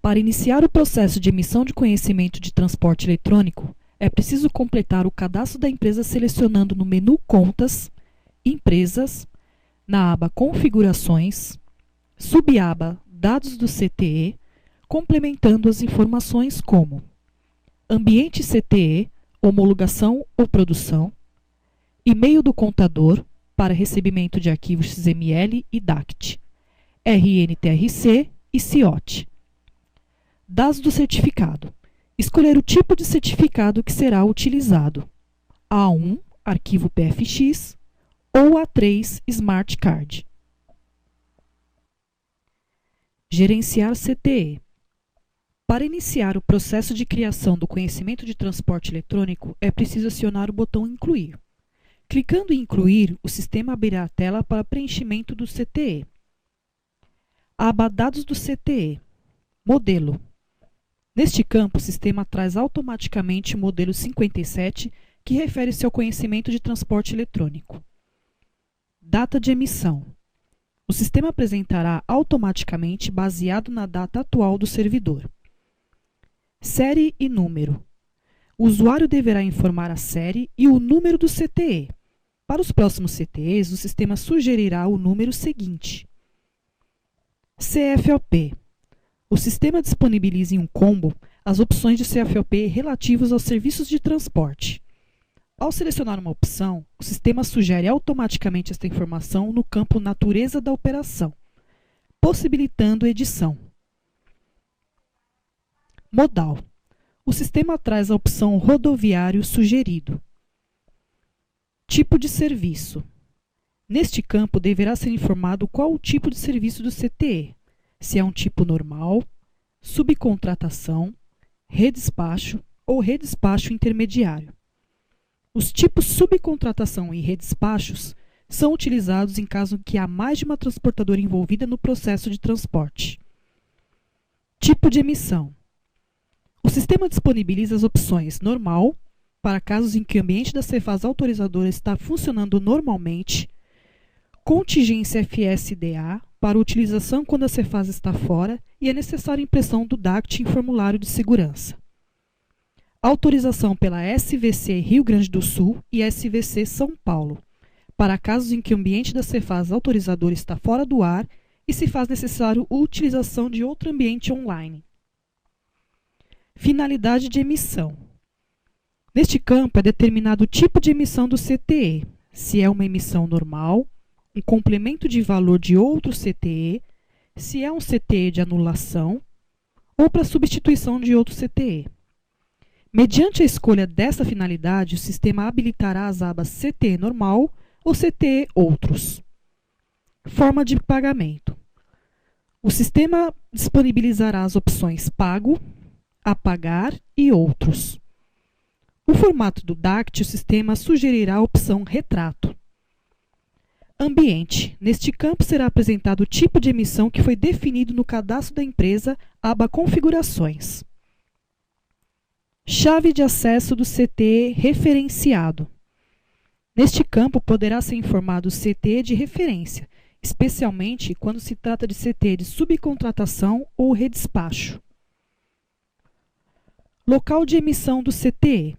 Para iniciar o processo de emissão de conhecimento de transporte eletrônico, é preciso completar o cadastro da empresa selecionando no menu Contas, Empresas, na aba Configurações, subaba Dados do CTE, complementando as informações como ambiente CTE, homologação ou produção, e-mail do contador para recebimento de arquivos XML e DACT, RNTRC e CIOT. Dados do certificado. Escolher o tipo de certificado que será utilizado. A1, arquivo PFX, ou A3, Smart Card. Gerenciar CTE. Para iniciar o processo de criação do conhecimento de transporte eletrônico, é preciso acionar o botão Incluir. Clicando em Incluir, o sistema abrirá a tela para preenchimento do CTE. Aba Dados do CTE. Modelo. Neste campo, o sistema traz automaticamente o modelo 57, que refere-se ao conhecimento de transporte eletrônico. Data de emissão. O sistema apresentará automaticamente baseado na data atual do servidor. Série e número. O usuário deverá informar a série e o número do CTE. Para os próximos CTEs, o sistema sugerirá o número seguinte. CFOP. O sistema disponibiliza em um combo as opções de CFOP relativos aos serviços de transporte. Ao selecionar uma opção, o sistema sugere automaticamente esta informação no campo Natureza da operação, possibilitando edição. Modal. O sistema traz a opção rodoviário sugerido. Tipo de serviço. Neste campo deverá ser informado qual o tipo de serviço do CTE, se é um tipo normal, subcontratação, redespacho ou redespacho intermediário. Os tipos subcontratação e redespachos são utilizados em caso que há mais de uma transportadora envolvida no processo de transporte. Tipo de emissão. O sistema disponibiliza as opções normal, para casos em que o ambiente da Cefaz autorizadora está funcionando normalmente, contingência FSDA, para utilização quando a Cefaz está fora e é necessária impressão do DACT em formulário de segurança. Autorização pela SVC Rio Grande do Sul e SVC São Paulo, para casos em que o ambiente da Cefaz autorizadora está fora do ar e se faz necessário a utilização de outro ambiente online. Finalidade de emissão. Neste campo é determinado o tipo de emissão do CTE, se é uma emissão normal, um complemento de valor de outro CTE, se é um CTE de anulação ou para substituição de outro CTE. Mediante a escolha dessa finalidade, o sistema habilitará as abas CTE normal ou CTE outros. Forma de pagamento. O sistema disponibilizará as opções pago, a pagar e outros. O formato do DACT, o sistema sugerirá a opção retrato. Ambiente. Neste campo será apresentado o tipo de emissão que foi definido no cadastro da empresa, aba Configurações. Chave de acesso do CTE referenciado. Neste campo poderá ser informado o CTE de referência, especialmente quando se trata de CTE de subcontratação ou redespacho. Local de emissão do CTE.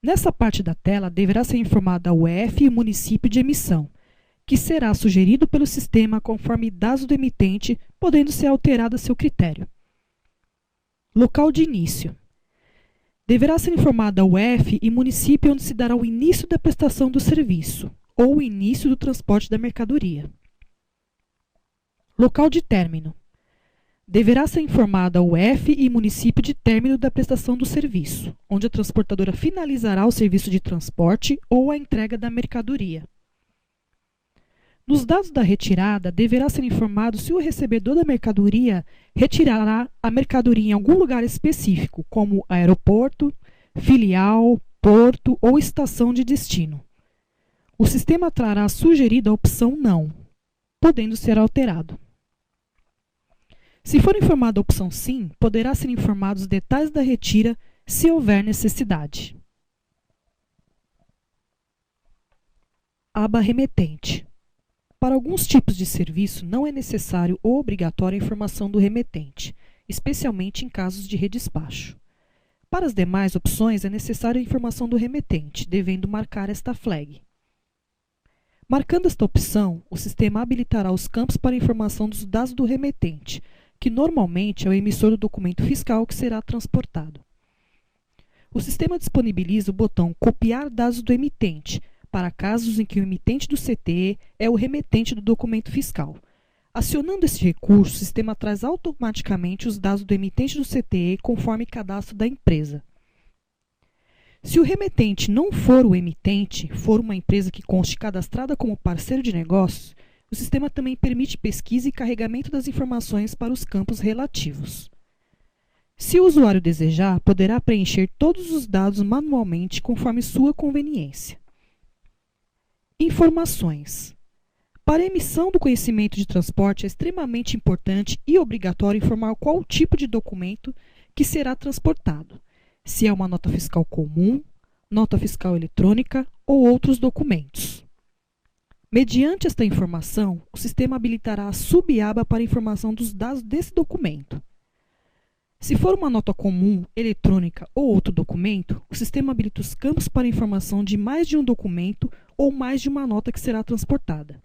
Nessa parte da tela deverá ser informada a UF e o município de emissão, que será sugerido pelo sistema conforme dados do emitente, podendo ser alterado a seu critério. Local de início. Deverá ser informada a UF e município onde se dará o início da prestação do serviço, ou o início do transporte da mercadoria. Local de término. Deverá ser informada a UF e município de término da prestação do serviço, onde a transportadora finalizará o serviço de transporte ou a entrega da mercadoria. Nos dados da retirada, deverá ser informado se o recebedor da mercadoria retirará a mercadoria em algum lugar específico, como aeroporto, filial, porto ou estação de destino. O sistema trará sugerida a opção não, podendo ser alterado. Se for informada a opção sim, poderá ser informado os detalhes da retira se houver necessidade. Aba remetente. Para alguns tipos de serviço, não é necessário ou obrigatória a informação do remetente. especialmente em casos de redespacho. Para as demais opções, é necessária a informação do remetente, devendo marcar esta flag. Marcando esta opção, o sistema habilitará os campos para a informação dos dados do remetente, que normalmente é o emissor do documento fiscal que será transportado. O sistema disponibiliza o botão Copiar dados do emitente, para casos em que o emitente do CTE é o remetente do documento fiscal. Acionando este recurso, o sistema traz automaticamente os dados do emitente do CTE conforme cadastro da empresa. Se o remetente não for o emitente, for uma empresa que conste cadastrada como parceiro de negócios, o sistema também permite pesquisa e carregamento das informações para os campos relativos. Se o usuário desejar, poderá preencher todos os dados manualmente conforme sua conveniência. Informações. Para a emissão do conhecimento de transporte, é extremamente importante e obrigatório informar qual o tipo de documento que será transportado, se é uma nota fiscal comum, nota fiscal eletrônica ou outros documentos. Mediante esta informação, o sistema habilitará a subaba para a informação dos dados desse documento. Se for uma nota comum, eletrônica ou outro documento, o sistema habilita os campos para a informação de mais de um documento ou mais de uma nota que será transportada.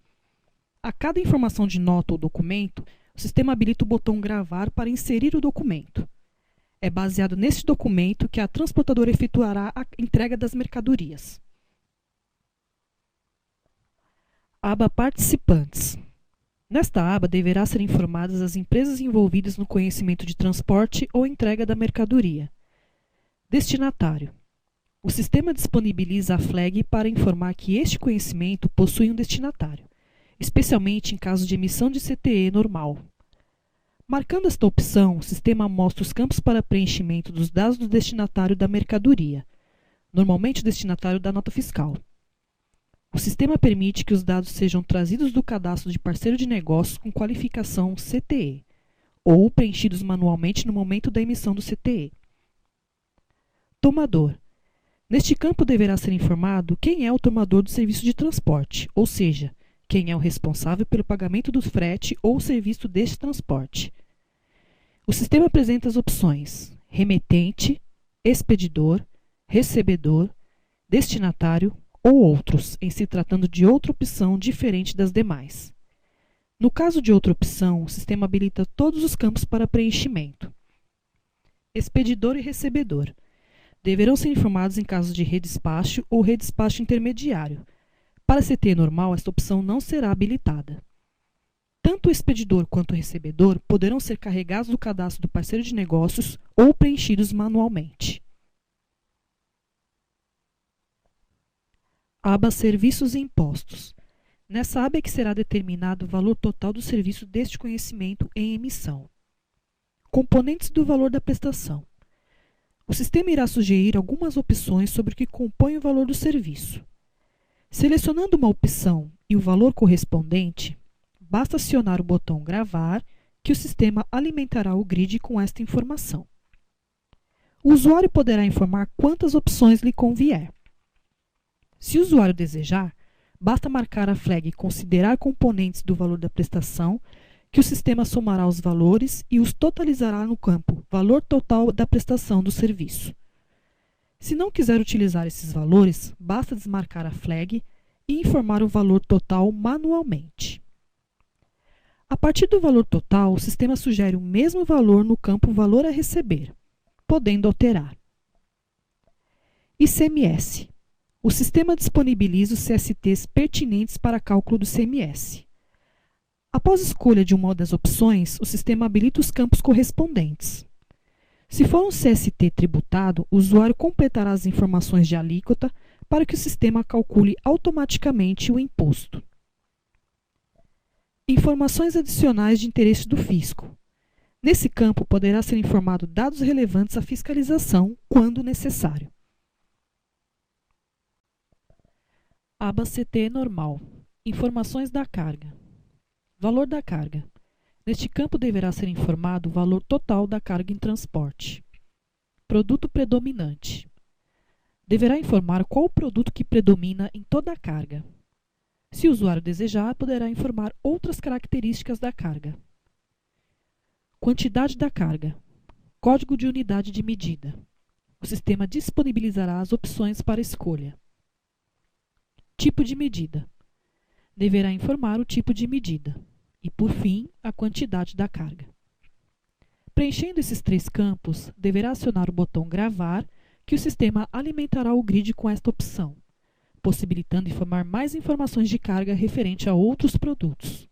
A cada informação de nota ou documento, o sistema habilita o botão Gravar para inserir o documento. É baseado neste documento que a transportadora efetuará a entrega das mercadorias. Aba Participantes. Nesta aba deverá ser informadas as empresas envolvidas no conhecimento de transporte ou entrega da mercadoria. Destinatário. O sistema disponibiliza a flag para informar que este conhecimento possui um destinatário, especialmente em caso de emissão de CTE normal. Marcando esta opção, o sistema mostra os campos para preenchimento dos dados do destinatário da mercadoria, normalmente o destinatário da nota fiscal. O sistema permite que os dados sejam trazidos do cadastro de parceiro de negócios com qualificação CTE, ou preenchidos manualmente no momento da emissão do CTE. Tomador. Neste campo deverá ser informado quem é o tomador do serviço de transporte, ou seja, quem é o responsável pelo pagamento do frete ou serviço deste transporte. O sistema apresenta as opções remetente, expedidor, recebedor, destinatário ou outros, em se tratando de outra opção diferente das demais. No caso de outra opção, o sistema habilita todos os campos para preenchimento. Expedidor e recebedor. Deverão ser informados em casos de redespacho ou redespacho intermediário. Para CTE normal, esta opção não será habilitada. Tanto o expedidor quanto o recebedor poderão ser carregados do cadastro do parceiro de negócios ou preenchidos manualmente. Aba Serviços e Impostos. Nessa aba é que será determinado o valor total do serviço deste conhecimento em emissão. Componentes do valor da prestação. O sistema irá sugerir algumas opções sobre o que compõe o valor do serviço. Selecionando uma opção e o valor correspondente, basta acionar o botão Gravar, que o sistema alimentará o grid com esta informação. O usuário poderá informar quantas opções lhe convier. Se o usuário desejar, basta marcar a flag Considerar componentes do valor da prestação, que o sistema somará os valores e os totalizará no campo Valor total da prestação do serviço. Se não quiser utilizar esses valores, basta desmarcar a flag e informar o valor total manualmente. A partir do valor total, o sistema sugere o mesmo valor no campo Valor a receber, podendo alterar. ICMS. O sistema disponibiliza os CSTs pertinentes para cálculo do CMS. Após escolha de uma das opções, o sistema habilita os campos correspondentes. Se for um CST tributado, o usuário completará as informações de alíquota para que o sistema calcule automaticamente o imposto. Informações adicionais de interesse do fisco. Nesse campo, poderá ser informado dados relevantes à fiscalização, quando necessário. Aba CTE normal. Informações da carga. Valor da carga. Neste campo deverá ser informado o valor total da carga em transporte. Produto predominante. Deverá informar qual o produto que predomina em toda a carga. Se o usuário desejar, poderá informar outras características da carga. quantidade da carga, código de unidade de medida. O sistema disponibilizará as opções para escolha. Tipo de medida. Deverá informar o tipo de medida. E, por fim, a quantidade da carga. Preenchendo esses 3 campos, deverá acionar o botão Gravar, que o sistema alimentará o grid com esta opção, possibilitando informar mais informações de carga referente a outros produtos.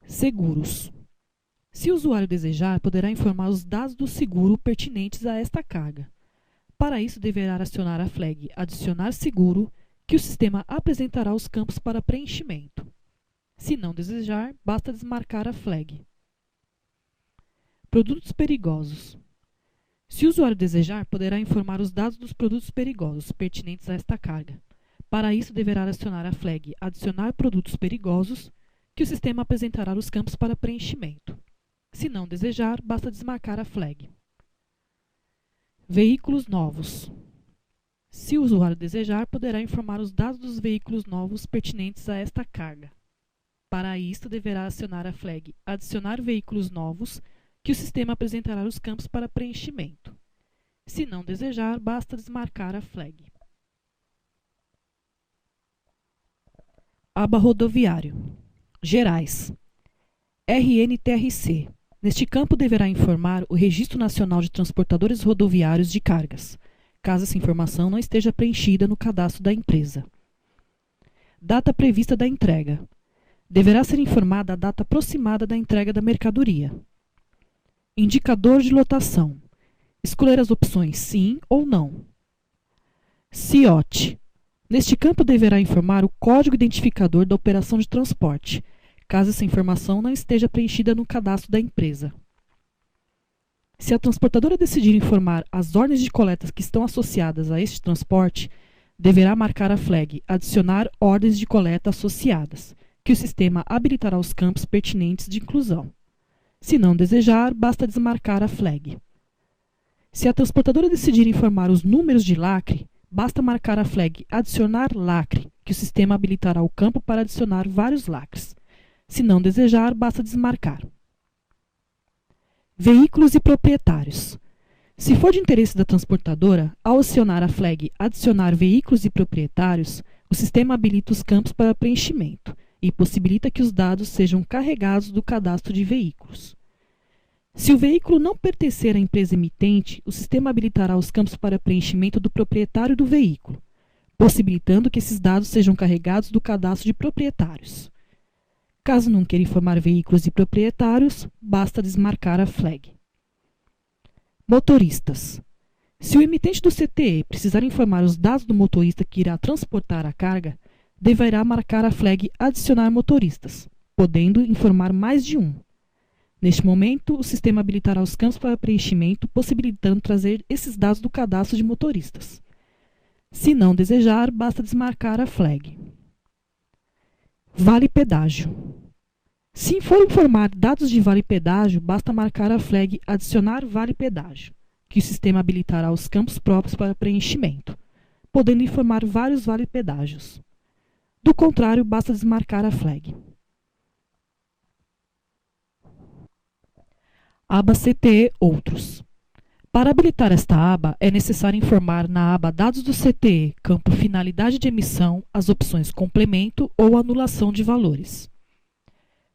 Seguros. Se o usuário desejar, poderá informar os dados do seguro pertinentes a esta carga. Para isso, deverá acionar a flag Adicionar seguro, que o sistema apresentará os campos para preenchimento. Se não desejar, basta desmarcar a flag. Produtos perigosos. Se o usuário desejar, poderá informar os dados dos produtos perigosos pertinentes a esta carga. Para isso, deverá acionar a flag Adicionar produtos perigosos, que o sistema apresentará os campos para preenchimento. Se não desejar, basta desmarcar a flag. Veículos novos. Se o usuário desejar, poderá informar os dados dos veículos novos pertinentes a esta carga. Para isso, deverá acionar a flag Adicionar veículos novos, que o sistema apresentará os campos para preenchimento. Se não desejar, basta desmarcar a flag. Aba Rodoviário. Gerais. RNTRC. Neste campo deverá informar o Registro Nacional de Transportadores Rodoviários de Cargas, caso essa informação não esteja preenchida no cadastro da empresa. Data prevista da entrega. Deverá ser informada a data aproximada da entrega da mercadoria. Indicador de lotação. Escolher as opções sim ou não. CIOT. Neste campo deverá informar o código identificador da operação de transporte, caso essa informação não esteja preenchida no cadastro da empresa. Se a transportadora decidir informar as ordens de coleta que estão associadas a este transporte, deverá marcar a flag Adicionar ordens de coleta associadas, que o sistema habilitará os campos pertinentes de inclusão. Se não desejar, basta desmarcar a flag. Se a transportadora decidir informar os números de lacre, basta marcar a flag Adicionar lacre, que o sistema habilitará o campo para adicionar vários lacres. Se não desejar, basta desmarcar. Veículos e proprietários. Se for de interesse da transportadora, ao acionar a flag Adicionar veículos e proprietários, o sistema habilita os campos para preenchimento e possibilita que os dados sejam carregados do cadastro de veículos. Se o veículo não pertencer à empresa emitente, o sistema habilitará os campos para preenchimento do proprietário do veículo, possibilitando que esses dados sejam carregados do cadastro de proprietários. Caso não queira informar veículos e proprietários, basta desmarcar a flag. Motoristas. Se o emitente do CTE precisar informar os dados do motorista que irá transportar a carga, deverá marcar a flag Adicionar motoristas, podendo informar mais de um. Neste momento, o sistema habilitará os campos para preenchimento, possibilitando trazer esses dados do cadastro de motoristas. Se não desejar, basta desmarcar a flag. Vale pedágio. Se for informar dados de vale pedágio, basta marcar a flag Adicionar vale pedágio, que o sistema habilitará os campos próprios para preenchimento, podendo informar vários vale pedágios. Do contrário, basta desmarcar a flag. Aba CTE Outros. Para habilitar esta aba, é necessário informar na aba Dados do CTE, campo Finalidade de emissão, as opções Complemento ou Anulação de valores.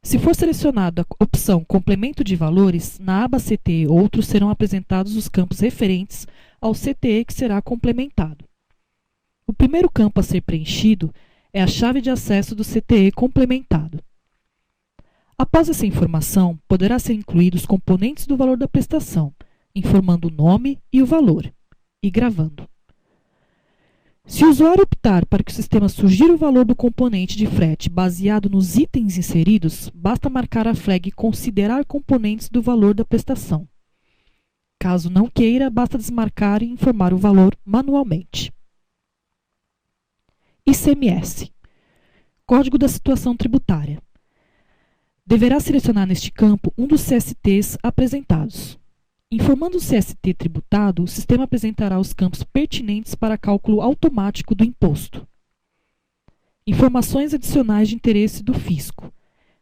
Se for selecionada a opção Complemento de valores, na aba CTE Outros serão apresentados os campos referentes ao CTE que será complementado. O primeiro campo a ser preenchido é a chave de acesso do CTE complementado. Após essa informação, poderá ser incluídos os componentes do valor da prestação, informando o nome e o valor, e gravando. Se o usuário optar para que o sistema sugira o valor do componente de frete baseado nos itens inseridos, basta marcar a flag Considerar componentes do valor da prestação. Caso não queira, basta desmarcar e informar o valor manualmente. ICMS. Código da Situação Tributária. Deverá selecionar neste campo um dos CSTs apresentados. Informando o CST tributado, o sistema apresentará os campos pertinentes para cálculo automático do imposto. Informações adicionais de interesse do fisco.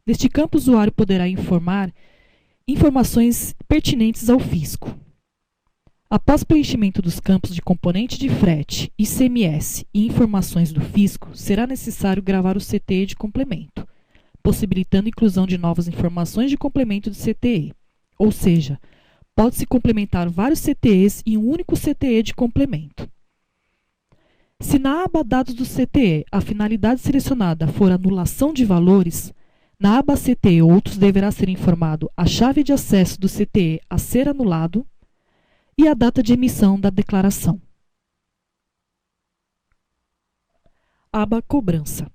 Neste campo, o usuário poderá informar Informações pertinentes ao fisco. Após preenchimento dos campos de componente de frete, ICMS e informações do fisco, será necessário gravar o CTE de complemento, possibilitando a inclusão de novas informações de complemento do CTE. Ou seja, pode-se complementar vários CTEs em um único CTE de complemento. Se na aba Dados do CTE a finalidade selecionada for anulação de valores, na aba CTE Outros deverá ser informado a chave de acesso do CTE a ser anulado e a data de emissão da declaração. Aba Cobrança.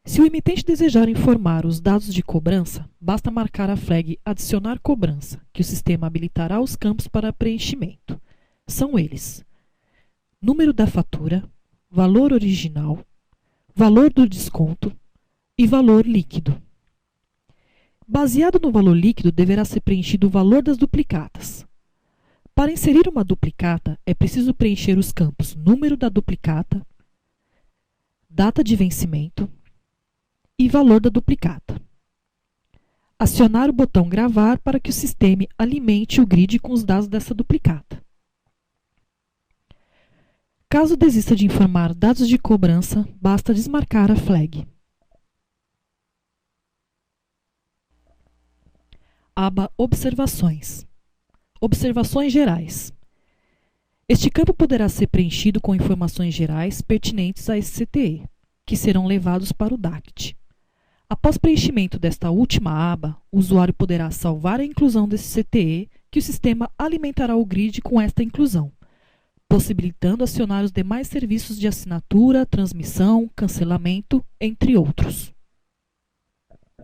Se o emitente desejar informar os dados de cobrança, basta marcar a flag Adicionar cobrança, que o sistema habilitará os campos para preenchimento. São eles: número da fatura, valor original, valor do desconto e valor líquido. Baseado no valor líquido, deverá ser preenchido o valor das duplicatas. Para inserir uma duplicata, é preciso preencher os campos número da duplicata, data de vencimento e valor da duplicata. Acionar o botão Gravar para que o sistema alimente o grid com os dados dessa duplicata. Caso desista de informar dados de cobrança, basta desmarcar a flag. Aba Observações. Observações gerais. Este campo poderá ser preenchido com informações gerais pertinentes a esse CTE, que serão levados para o DACT. Após preenchimento desta última aba, o usuário poderá salvar a inclusão desse CTE, que o sistema alimentará o grid com esta inclusão, possibilitando acionar os demais serviços de assinatura, transmissão, cancelamento, entre outros.